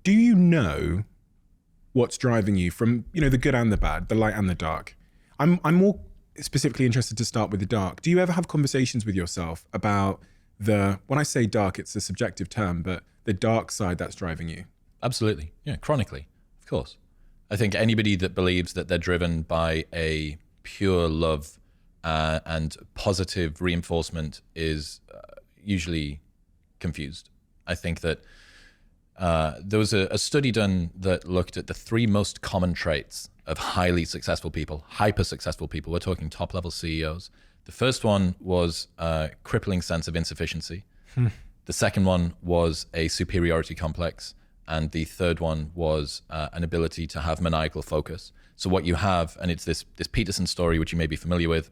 Do you know what's driving you from, the good and the bad, the light and the dark? I'm more specifically interested to start with the dark. Do you ever have conversations with yourself about when I say dark, it's a subjective term, but the dark side that's driving you? Absolutely. Yeah, chronically, of course. I think anybody that believes that they're driven by a pure love and positive reinforcement is usually confused. I think that there was a study done that looked at the 3 most common traits of highly successful people, hyper successful people. We're talking top level CEOs. The first one was a crippling sense of insufficiency. The second one was a superiority complex. And the third one was an ability to have maniacal focus. So what you have, and it's this Peterson story, which you may be familiar with,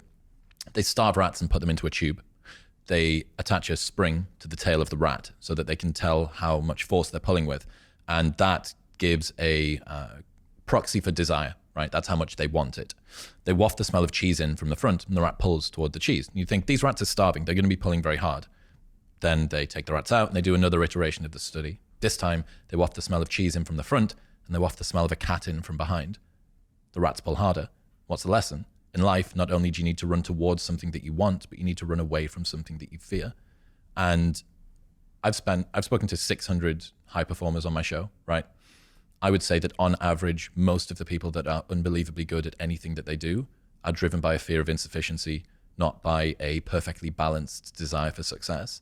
they starve rats and put them into a tube. They attach a spring to the tail of the rat so that they can tell how much force they're pulling with. And that gives a proxy for desire, right? That's how much they want it. They waft the smell of cheese in from the front and the rat pulls toward the cheese. And you think, these rats are starving. They're going to be pulling very hard. Then they take the rats out and they do another iteration of the study. This time, they waft the smell of cheese in from the front and they waft the smell of a cat in from behind. The rats pull harder. What's the lesson? In life, not only do you need to run towards something that you want, but you need to run away from something that you fear. And I've spoken to 600 high performers on my show, right? I would say that on average, most of the people that are unbelievably good at anything that they do are driven by a fear of insufficiency, not by a perfectly balanced desire for success.